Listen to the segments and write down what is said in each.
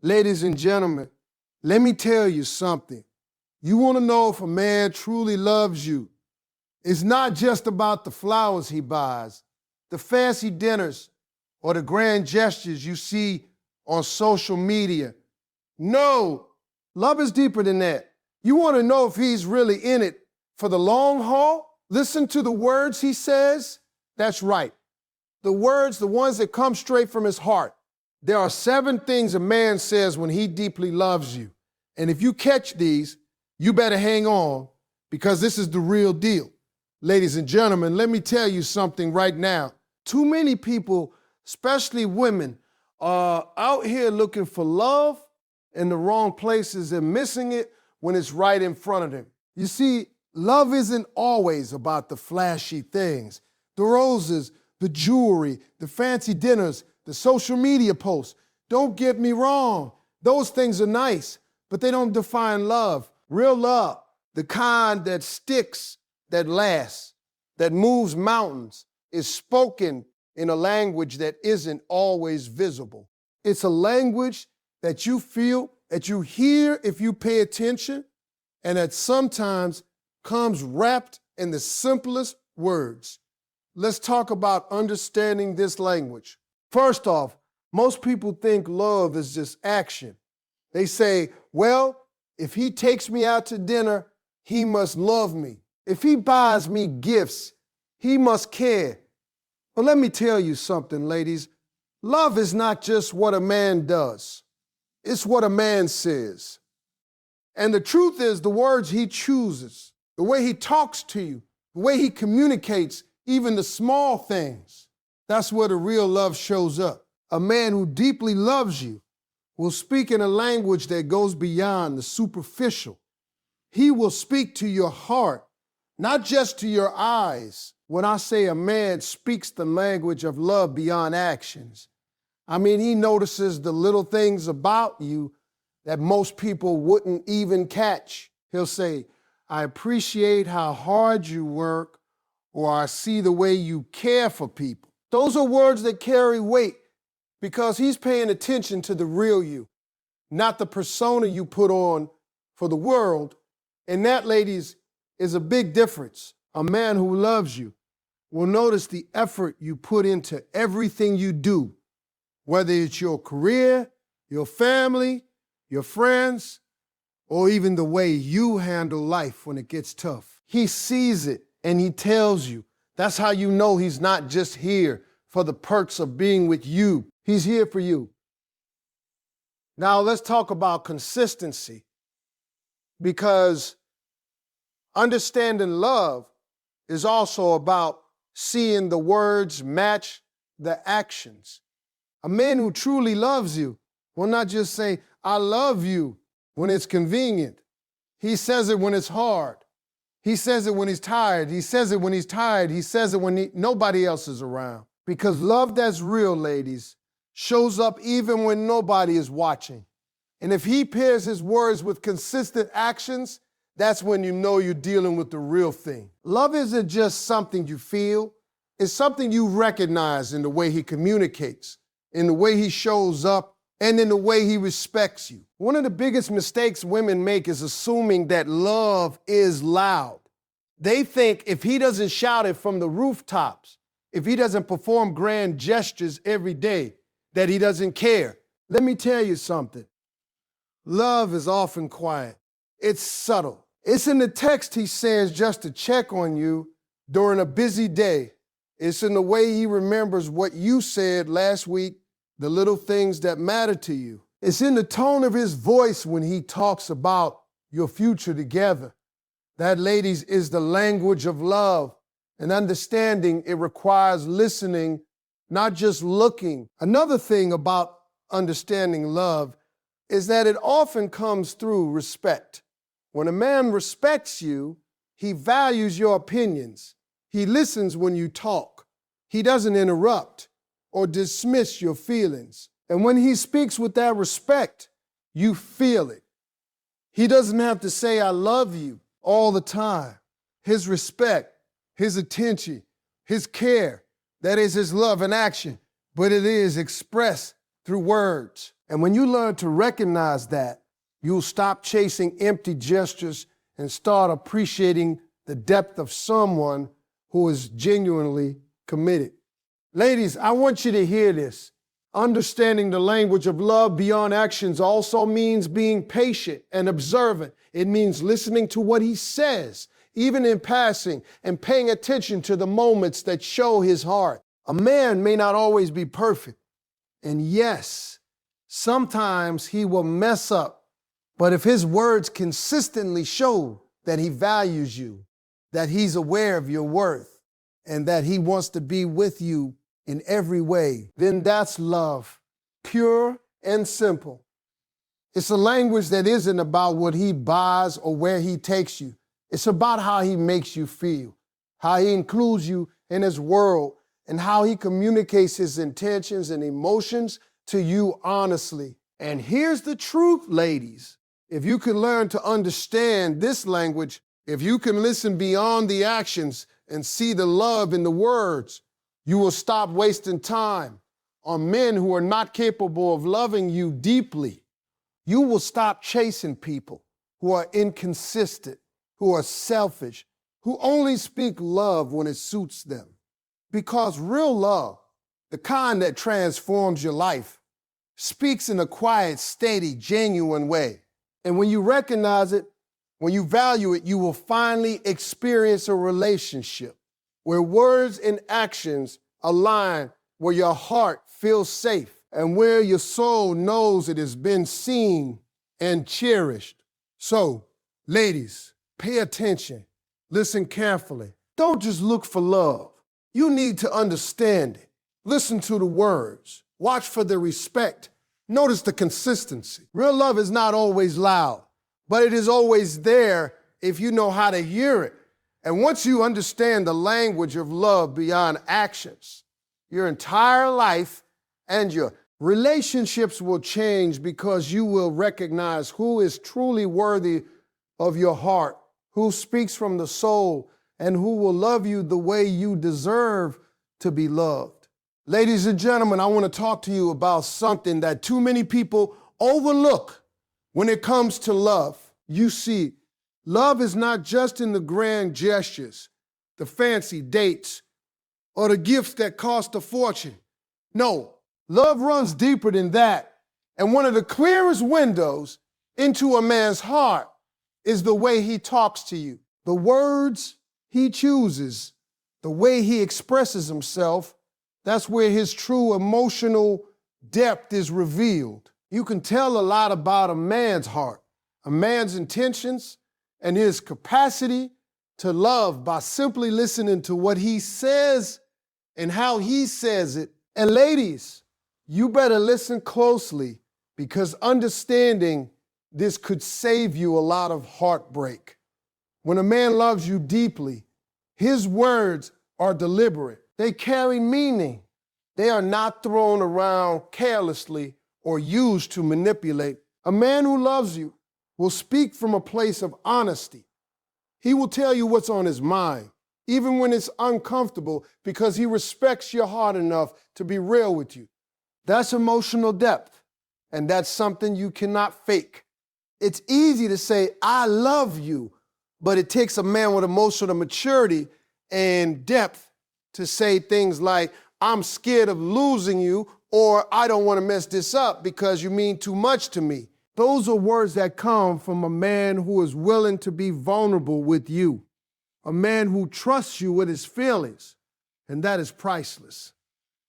Ladies and gentlemen, let me tell you something. You want to know if a man truly loves you. It's not just about the flowers he buys, the fancy dinners, or the grand gestures you see on social media. No, love is deeper than that. You want to know if he's really in it for the long haul? Listen to the words he says. That's right. The words, the ones that come straight from his heart. There are 7 things a man says when he deeply loves you. And if you catch these, you better hang on, because this is the real deal. Ladies and gentlemen, let me tell you something right now. Too many people, especially women, are out here looking for love in the wrong places and missing it when it's right in front of them. You see, love isn't always about the flashy things, the roses, the jewelry, the fancy dinners, the social media posts. Don't get me wrong. Those things are nice, but they don't define love. Real love, the kind that sticks, that lasts, that moves mountains, is spoken in a language that isn't always visible. It's a language that you feel, that you hear if you pay attention, and that sometimes comes wrapped in the simplest words. Let's talk about understanding this language. First off, most people think love is just action. They say, well, if he takes me out to dinner, he must love me. If he buys me gifts, he must care. Well, let me tell you something, ladies. Love is not just what a man does. It's what a man says. And the truth is, the words he chooses, the way he talks to you, the way he communicates, even the small things, that's where the real love shows up. A man who deeply loves you will speak in a language that goes beyond the superficial. He will speak to your heart, not just to your eyes. When I say a man speaks the language of love beyond actions, I mean he notices the little things about you that most people wouldn't even catch. He'll say, I appreciate how hard you work, or I see the way you care for people. Those are words that carry weight because he's paying attention to the real you, not the persona you put on for the world. And that, ladies, is a big difference. A man who loves you will notice the effort you put into everything you do, whether it's your career, your family, your friends, or even the way you handle life when it gets tough. He sees it and he tells you. That's how you know he's not just here for the perks of being with you. He's here for you. Now let's talk about consistency, because understanding love is also about seeing the words match the actions. A man who truly loves you will not just say, I love you when it's convenient. He says it when it's hard. He says it when he's tired. He says it when he's tired. He says it when nobody else is around. Because love that's real, ladies, shows up even when nobody is watching. And if he pairs his words with consistent actions, that's when you know you're dealing with the real thing. Love isn't just something you feel. It's something you recognize in the way he communicates, in the way he shows up, and in the way he respects you. One of the biggest mistakes women make is assuming that love is loud. They think if he doesn't shout it from the rooftops, if he doesn't perform grand gestures every day, that he doesn't care. Let me tell you something. Love is often quiet. It's subtle. It's in the text he sends just to check on you during a busy day. It's in the way he remembers what you said last week, the little things that matter to you. It's in the tone of his voice when he talks about your future together. That, ladies, is the language of love. And understanding it requires listening, not just looking. Another thing about understanding love is that it often comes through respect. When a man respects you, he values your opinions. He listens when you talk. He doesn't interrupt or dismiss your feelings. And when he speaks with that respect, you feel it. He doesn't have to say, I love you all the time. His respect, his attention, his care, that is his love in action, but it is expressed through words. And when you learn to recognize that, you'll stop chasing empty gestures and start appreciating the depth of someone who is genuinely committed. Ladies, I want you to hear this. Understanding the language of love beyond actions also means being patient and observant. It means listening to what he says, even in passing, and paying attention to the moments that show his heart. A man may not always be perfect. And yes, sometimes he will mess up. But if his words consistently show that he values you, that he's aware of your worth, and that he wants to be with you in every way, then that's love, pure and simple. It's a language that isn't about what he buys or where he takes you. It's about how he makes you feel, how he includes you in his world, and how he communicates his intentions and emotions to you honestly. And here's the truth, ladies. If you can learn to understand this language, if you can listen beyond the actions and see the love in the words, you will stop wasting time on men who are not capable of loving you deeply. You will stop chasing people who are inconsistent, who are selfish, who only speak love when it suits them. Because real love, the kind that transforms your life, speaks in a quiet, steady, genuine way. And when you recognize it, when you value it, you will finally experience a relationship where words and actions align, where your heart feels safe, and where your soul knows it has been seen and cherished. So, ladies, pay attention. Listen carefully. Don't just look for love. You need to understand it. Listen to the words. Watch for the respect. Notice the consistency. Real love is not always loud, but it is always there if you know how to hear it. And once you understand the language of love beyond actions, your entire life and your relationships will change because you will recognize who is truly worthy of your heart, who speaks from the soul, and who will love you the way you deserve to be loved. Ladies and gentlemen, I want to talk to you about something that too many people overlook when it comes to love. You see, love is not just in the grand gestures, the fancy dates, or the gifts that cost a fortune. No, love runs deeper than that. And one of the clearest windows into a man's heart is the way he talks to you, the words he chooses, the way he expresses himself. That's where his true emotional depth is revealed. You can tell a lot about a man's heart, a man's intentions, and his capacity to love by simply listening to what he says and how he says it. And ladies, you better listen closely, because understanding this could save you a lot of heartbreak. When a man loves you deeply, his words are deliberate. They carry meaning. They are not thrown around carelessly or used to manipulate. A man who loves you will speak from a place of honesty. He will tell you what's on his mind, even when it's uncomfortable, because he respects your heart enough to be real with you. That's emotional depth, and that's something you cannot fake. It's easy to say, I love you, but it takes a man with emotional maturity and depth to say things like, I'm scared of losing you, or I don't want to mess this up because you mean too much to me. Those are words that come from a man who is willing to be vulnerable with you, a man who trusts you with his feelings, and that is priceless.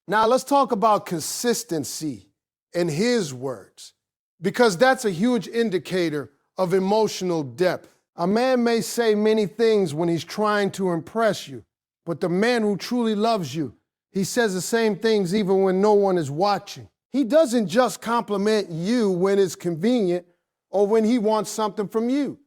Now let's talk about consistency in his words, because that's a huge indicator of emotional depth. A man may say many things when he's trying to impress you, but the man who truly loves you, he says the same things even when no one is watching. He doesn't just compliment you when it's convenient or when he wants something from you.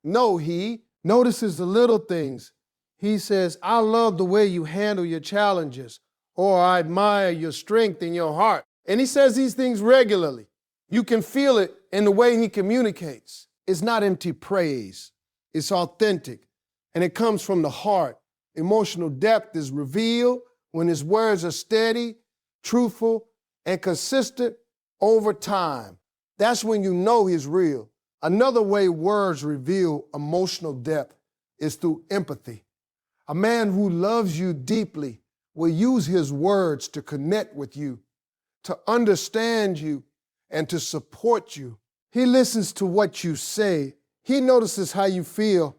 No, he notices the little things. He says, I love the way you handle your challenges, or I admire your strength in your heart. And he says these things regularly. You can feel it in the way he communicates. It's not empty praise. It's authentic, and it comes from the heart. Emotional depth is revealed when his words are steady, truthful, and consistent over time. That's when you know he's real. Another way words reveal emotional depth is through empathy. A man who loves you deeply will use his words to connect with you, to understand you, and to support you. He listens to what you say. He notices how you feel,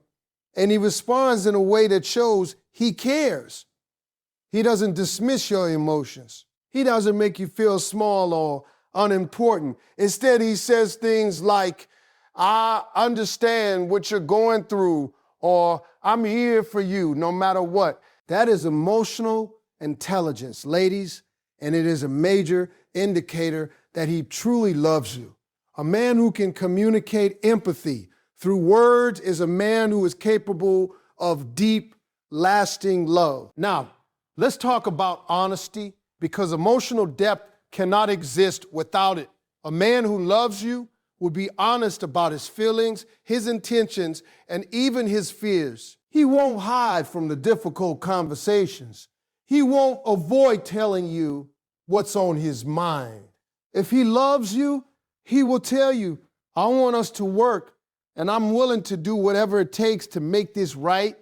and he responds in a way that shows he cares. He doesn't dismiss your emotions. He doesn't make you feel small or unimportant. Instead, he says things like, I understand what you're going through, or I'm here for you no matter what. That is emotional intelligence, ladies, and it is a major indicator that he truly loves you. A man who can communicate empathy through words is a man who is capable of deep, lasting love. Now, let's talk about honesty, because emotional depth cannot exist without it. A man who loves you will be honest about his feelings, his intentions, and even his fears. He won't hide from the difficult conversations. He won't avoid telling you what's on his mind. If he loves you, he will tell you, I want us to work, and I'm willing to do whatever it takes to make this right.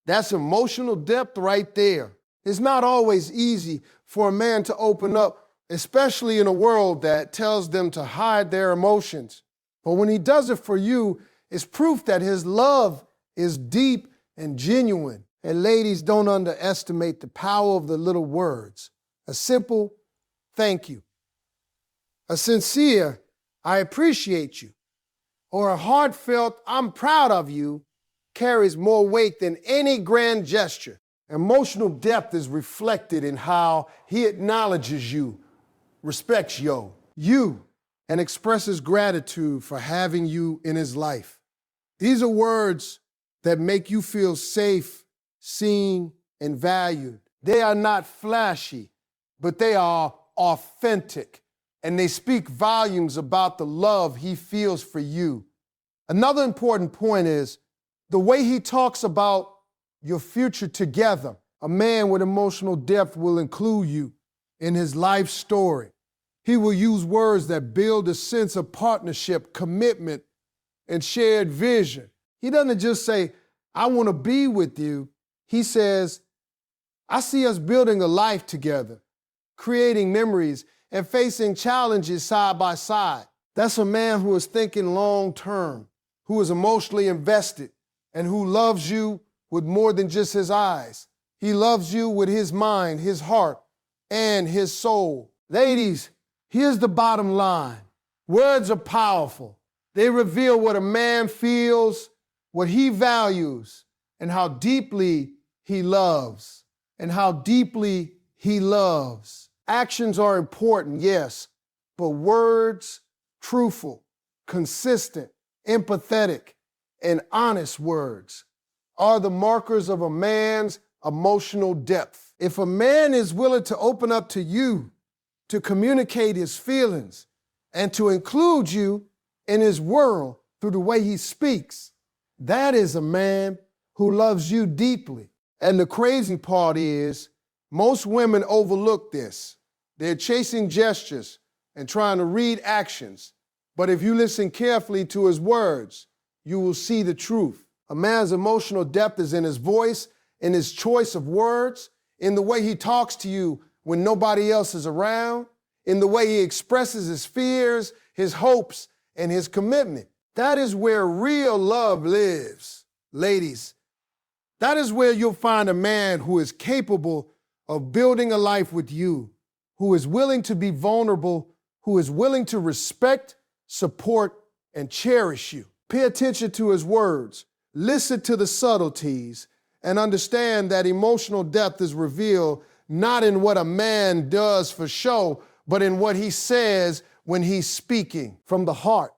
That's emotional depth right there. It's not always easy for a man to open up, especially in a world that tells them to hide their emotions. But when he does it for you, it's proof that his love is deep and genuine. And ladies, don't underestimate the power of the little words. A simple thank you, a sincere I appreciate you, or a heartfelt I'm proud of you carries more weight than any grand gesture. Emotional depth is reflected in how he acknowledges you, respects you, and expresses gratitude for having you in his life. These are words that make you feel safe, seen, and valued. They are not flashy, but they are authentic, and they speak volumes about the love he feels for you. Another important point is the way he talks about your future together. A man with emotional depth will include you in his life story. He will use words that build a sense of partnership, commitment, and shared vision. He doesn't just say, I want to be with you. He says, I see us building a life together, creating memories, and facing challenges side by side. That's a man who is thinking long term, who is emotionally invested, and who loves you with more than just his eyes. He loves you with his mind, his heart, and his soul. Ladies, here's the bottom line. Words are powerful. They reveal what a man feels, what he values, and how deeply he loves. Actions are important, yes, but words, truthful, consistent, empathetic, and honest words are the markers of a man's emotional depth. If a man is willing to open up to you, to communicate his feelings, and to include you in his world through the way he speaks, that is a man who loves you deeply. And the crazy part is, most women overlook this. They're chasing gestures and trying to read actions. But if you listen carefully to his words, you will see the truth. A man's emotional depth is in his voice, in his choice of words, in the way he talks to you when nobody else is around, in the way he expresses his fears, his hopes, and his commitment. That is where real love lives. Ladies, that is where you'll find a man who is capable of building a life with you, who is willing to be vulnerable, who is willing to respect, support, and cherish you. Pay attention to his words. Listen to the subtleties and understand that emotional depth is revealed not in what a man does for show, but in what he says when he's speaking from the heart.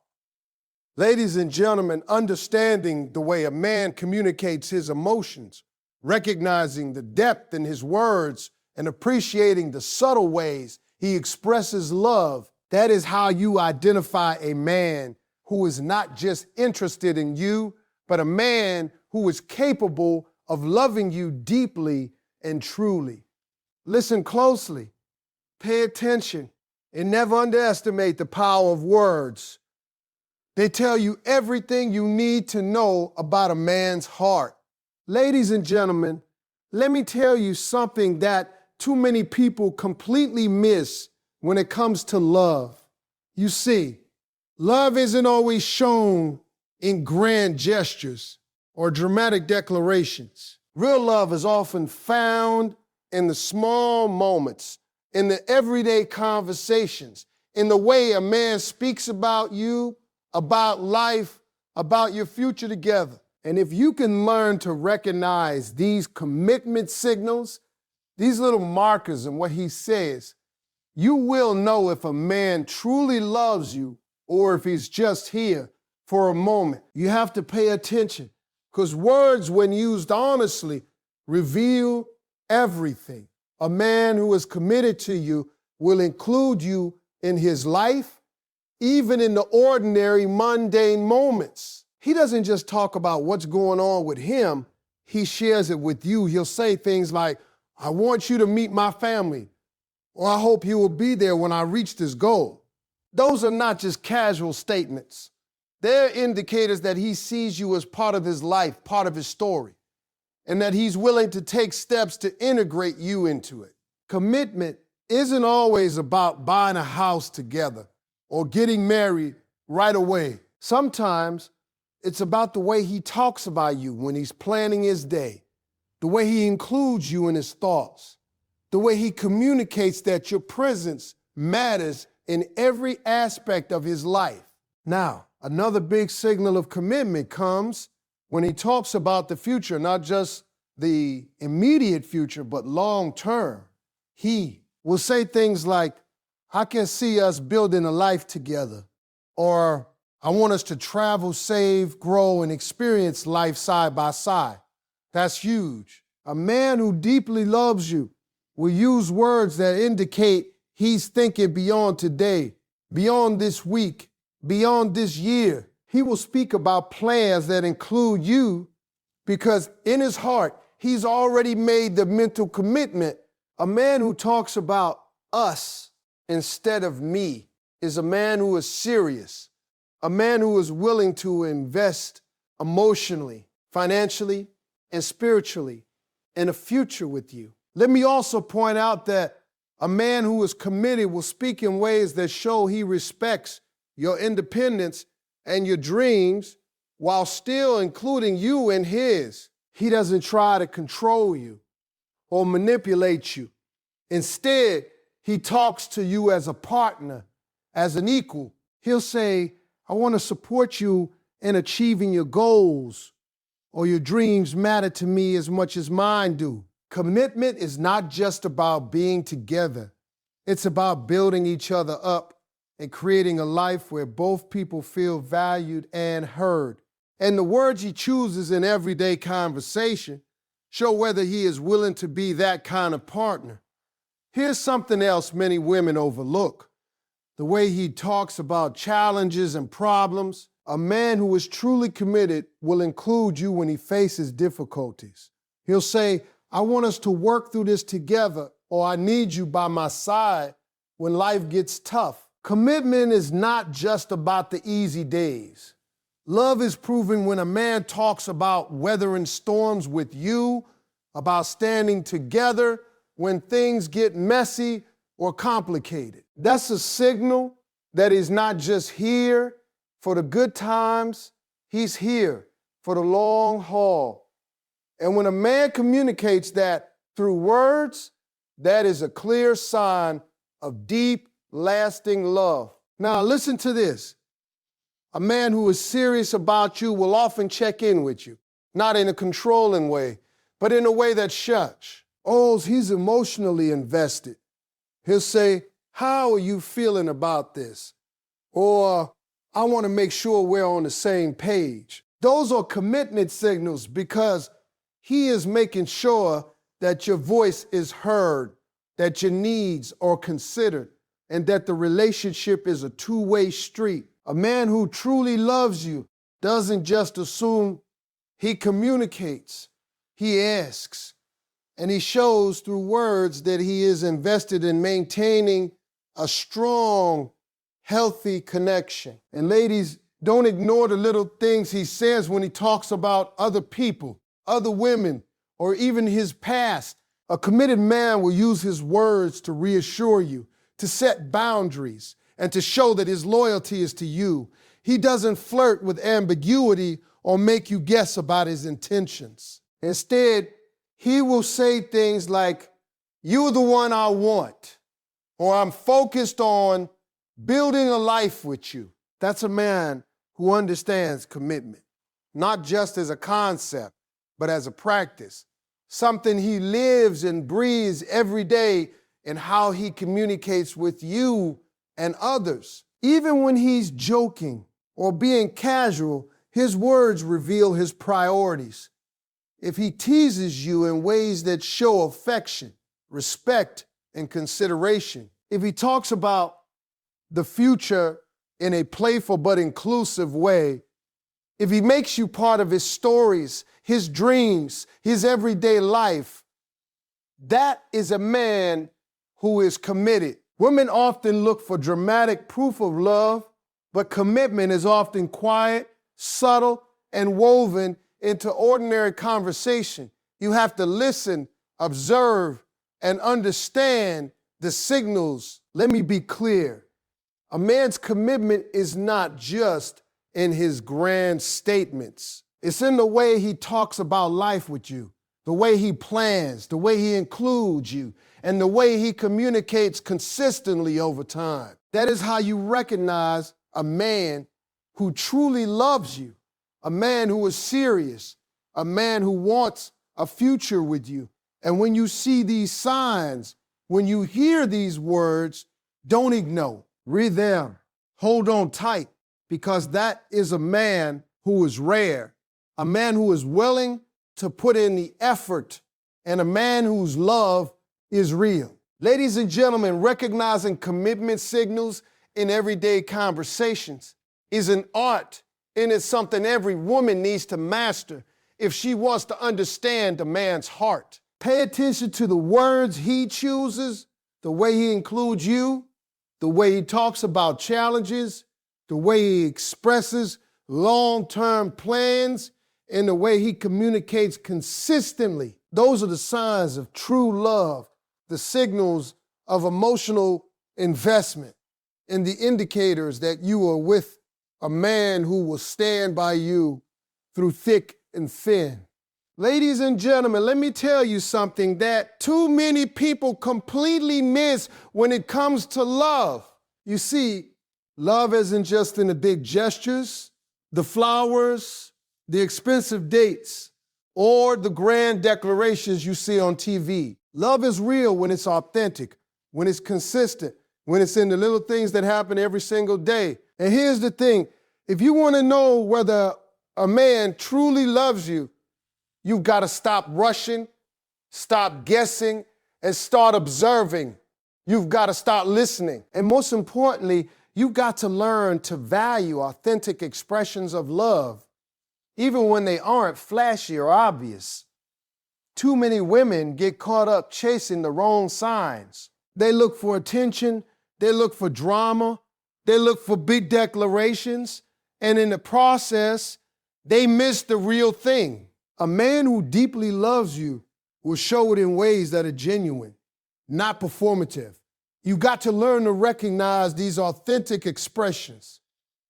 Ladies and gentlemen, understanding the way a man communicates his emotions, recognizing the depth in his words, and appreciating the subtle ways he expresses love, that is how you identify a man who is not just interested in you, but a man who is capable of loving you deeply and truly. Listen closely. Pay attention. And never underestimate the power of words. They tell you everything you need to know about a man's heart. Ladies and gentlemen, let me tell you something that too many people completely miss when it comes to love. You see, love isn't always shown in grand gestures or dramatic declarations. Real love is often found in the small moments, in the everyday conversations, in the way a man speaks about you, about life, about your future together. And if you can learn to recognize these commitment signals, these little markers in what he says, you will know if a man truly loves you or if he's just here for a moment. You have to pay attention because words, when used honestly, reveal everything. A man who is committed to you will include you in his life, even in the ordinary, mundane moments. He doesn't just talk about what's going on with him, he shares it with you. He'll say things like, I want you to meet my family, or I hope you will be there when I reach this goal. Those are not just casual statements. They're indicators that he sees you as part of his life, part of his story, and that he's willing to take steps to integrate you into it. Commitment isn't always about buying a house together or getting married right away. Sometimes it's about the way he talks about you when he's planning his day, the way he includes you in his thoughts, the way he communicates that your presence matters in every aspect of his life. Now, another big signal of commitment comes when he talks about the future, not just the immediate future, but long term. He will say things like, I can see us building a life together, or I want us to travel, save, grow, and experience life side by side. That's huge. A man who deeply loves you will use words that indicate he's thinking beyond today, beyond this week, beyond this year. He will speak about plans that include you because in his heart, he's already made the mental commitment. A man who talks about us instead of me is a man who is serious, a man who is willing to invest emotionally, financially, and spiritually in a future with you. Let me also point out that a man who is committed will speak in ways that show he respects your independence and your dreams while still including you in his. He doesn't try to control you or manipulate you. Instead, he talks to you as a partner, as an equal. He'll say, I want to support you in achieving your goals, or your dreams matter to me as much as mine do. Commitment is not just about being together. It's about building each other up and creating a life where both people feel valued and heard. And the words he chooses in everyday conversation show whether he is willing to be that kind of partner. Here's something else many women overlook. The way he talks about challenges and problems. A man who is truly committed will include you when he faces difficulties. He'll say, I want us to work through this together, or I need you by my side when life gets tough. Commitment is not just about the easy days. Love is proven when a man talks about weathering storms with you, about standing together when things get messy or complicated. That's a signal that he's not just here for the good times, he's here for the long haul. And when a man communicates that through words, that is a clear sign of deep, lasting love. Now, listen to this. A man who is serious about you will often check in with you, not in a controlling way, but in a way that's shush. Oh, he's emotionally invested. He'll say, how are you feeling about this? Or, I want to make sure we're on the same page. Those are commitment signals because he is making sure that your voice is heard, that your needs are considered, and that the relationship is a two-way street. A man who truly loves you doesn't just assume, he communicates, he asks, and he shows through words that he is invested in maintaining a strong, healthy connection. And ladies, don't ignore the little things he says when he talks about other people, other women, or even his past. A committed man will use his words to reassure you, to set boundaries, and to show that his loyalty is to you. He doesn't flirt with ambiguity or make you guess about his intentions. Instead, he will say things like, "You're the one I want," or "I'm focused on building a life with you." That's a man who understands commitment, not just as a concept, but as a practice, something he lives and breathes every day in how he communicates with you and others. Even when he's joking or being casual, his words reveal his priorities. If he teases you in ways that show affection, respect, and consideration, if he talks about the future in a playful but inclusive way, if he makes you part of his stories, his dreams, his everyday life, that is a man who is committed. Women often look for dramatic proof of love, but commitment is often quiet, subtle, and woven into ordinary conversation. You have to listen, observe, and understand the signals. Let me be clear. A man's commitment is not just in his grand statements. It's in the way he talks about life with you, the way he plans, the way he includes you, and the way he communicates consistently over time. That is how you recognize a man who truly loves you, a man who is serious, a man who wants a future with you. And when you see these signs, when you hear these words, don't ignore. Read them. Hold on tight, because that is a man who is rare, a man who is willing to put in the effort, and a man whose love is real. Ladies and gentlemen, recognizing commitment signals in everyday conversations is an art, and it's something every woman needs to master if she wants to understand a man's heart. Pay attention to the words he chooses, the way he includes you, the way he talks about challenges, the way he expresses long-term plans, and the way he communicates consistently. Those are the signs of true love, the signals of emotional investment, and the indicators that you are with a man who will stand by you through thick and thin. Ladies and gentlemen, let me tell you something that too many people completely miss when it comes to love. You see, love isn't just in the big gestures, the flowers, the expensive dates, or the grand declarations you see on TV. Love is real when it's authentic, when it's consistent, when it's in the little things that happen every single day. And here's the thing, if you want to know whether a man truly loves you, you've got to stop rushing, stop guessing, and start observing. You've got to start listening. And most importantly, you've got to learn to value authentic expressions of love, even when they aren't flashy or obvious. Too many women get caught up chasing the wrong signs. They look for attention, they look for drama, they look for big declarations, and in the process, they miss the real thing. A man who deeply loves you will show it in ways that are genuine, not performative. You got to learn to recognize these authentic expressions.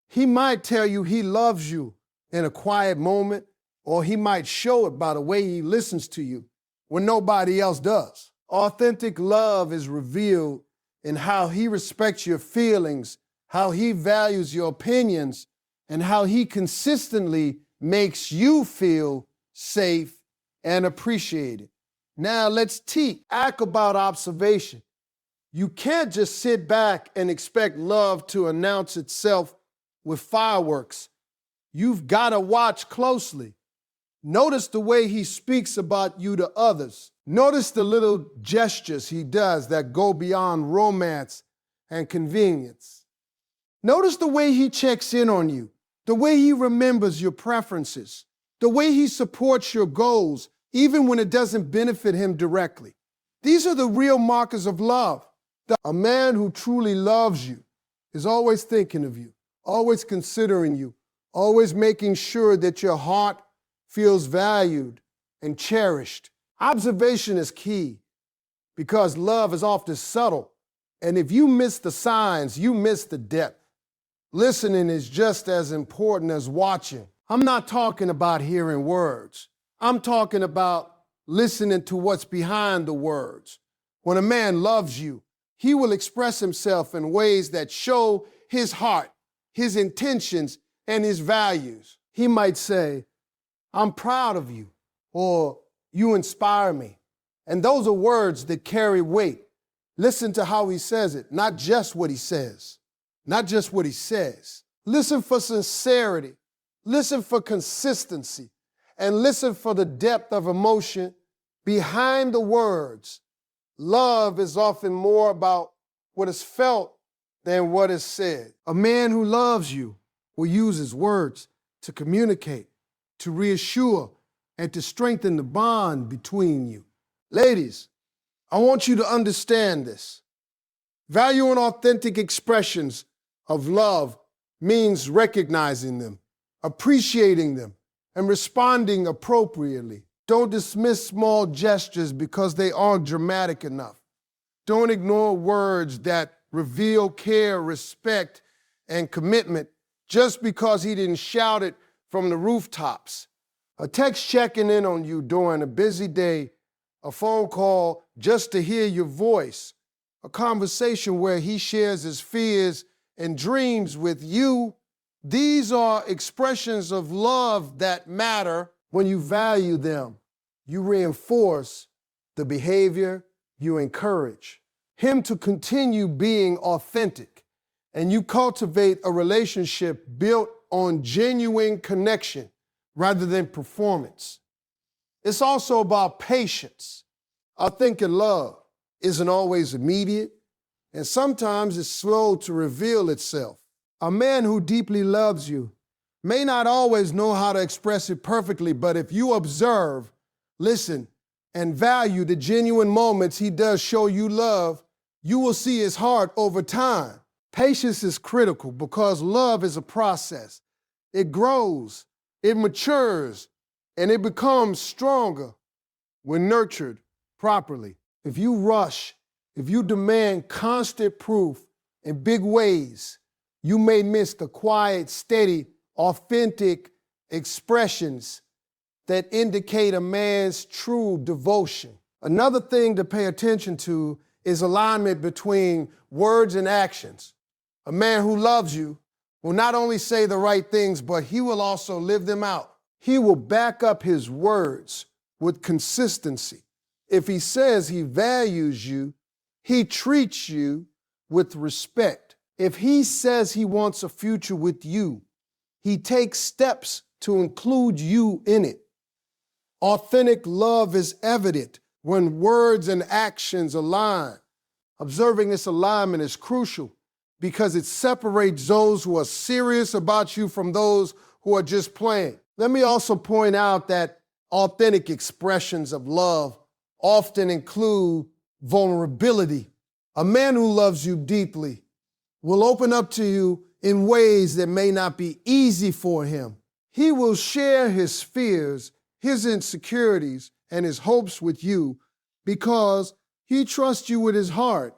He might tell you he loves you in a quiet moment, or he might show it by the way he listens to you when nobody else does. Authentic love is revealed in how he respects your feelings, how he values your opinions, and how he consistently makes you feel safe and appreciated. Now let's act about observation. You can't just sit back and expect love to announce itself with fireworks. You've got to watch closely. Notice the way he speaks about you to others. Notice the little gestures he does that go beyond romance and convenience. Notice the way he checks in on you, the way he remembers your preferences, the way he supports your goals, even when it doesn't benefit him directly. These are the real markers of love, A man who truly loves you is always thinking of you, always considering you, always making sure that your heart feels valued and cherished. Observation is key because love is often subtle. And if you miss the signs, you miss the depth. Listening is just as important as watching. I'm not talking about hearing words. I'm talking about listening to what's behind the words. When a man loves you, he will express himself in ways that show his heart, his intentions, and his values. He might say, "I'm proud of you," or "You inspire me." And those are words that carry weight. Listen to how he says it, not just what he says. Not just what he says. Listen for sincerity. Listen for consistency. And listen for the depth of emotion behind the words. Love is often more about what is felt than what is said. A man who loves you will use his words to communicate, to reassure, and to strengthen the bond between you. Ladies, I want you to understand this. Valuing authentic expressions of love means recognizing them, appreciating them, and responding appropriately. Don't dismiss small gestures because they aren't dramatic enough. Don't ignore words that reveal care, respect, and commitment just because he didn't shout it from the rooftops. A text checking in on you during a busy day, a phone call just to hear your voice, a conversation where he shares his fears and dreams with you. These are expressions of love that matter. When you value them, you reinforce the behavior you encourage him to continue being authentic, and you cultivate a relationship built on genuine connection rather than performance. It's also about patience. Authentic love isn't always immediate, and sometimes it's slow to reveal itself. A man who deeply loves you may not always know how to express it perfectly, but if you observe, listen, and value the genuine moments he does show you love, you will see his heart over time. Patience is critical because love is a process. It grows, it matures, and it becomes stronger when nurtured properly. If you rush, if you demand constant proof in big ways, you may miss the quiet, steady, authentic expressions that indicate a man's true devotion. Another thing to pay attention to is alignment between words and actions. A man who loves you will not only say the right things, but he will also live them out. He will back up his words with consistency. If he says he values you, he treats you with respect. If he says he wants a future with you, he takes steps to include you in it. Authentic love is evident when words and actions align. Observing this alignment is crucial because it separates those who are serious about you from those who are just playing. Let me also point out that authentic expressions of love often include vulnerability. A man who loves you deeply will open up to you in ways that may not be easy for him. He will share his fears, his insecurities, and his hopes with you because he trusts you with his heart.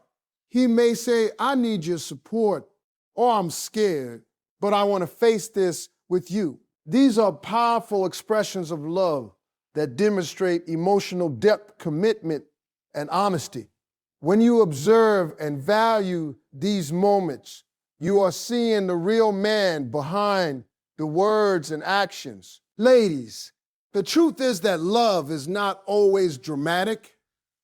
He may say, "I need your support," or "I'm scared, but I want to face this with you." These are powerful expressions of love that demonstrate emotional depth, commitment, and honesty. When you observe and value these moments, you are seeing the real man behind the words and actions. Ladies, the truth is that love is not always dramatic,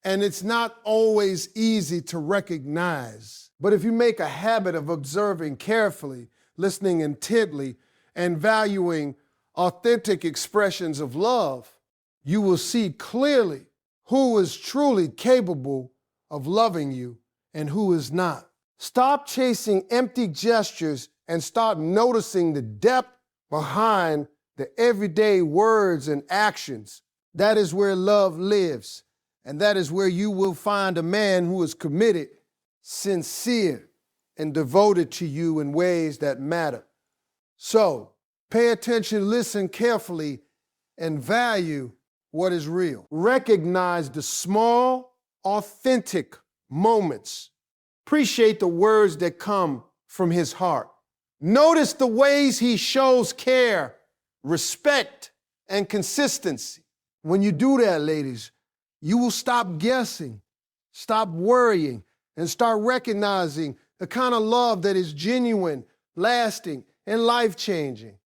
and it's not always easy to recognize. But if you make a habit of observing carefully, listening intently, and valuing authentic expressions of love, you will see clearly who is truly capable of loving you and who is not. Stop chasing empty gestures and start noticing the depth behind the everyday words and actions. That is where love lives, and that is where you will find a man who is committed sincere, and devoted to you in ways that matter. So, pay attention, listen carefully, and value what is real. Recognize the small, authentic moments. Appreciate the words that come from his heart. Notice the ways he shows care, respect, and consistency. When you do that, ladies, you will stop guessing, stop worrying, and start recognizing the kind of love that is genuine, lasting, and life-changing.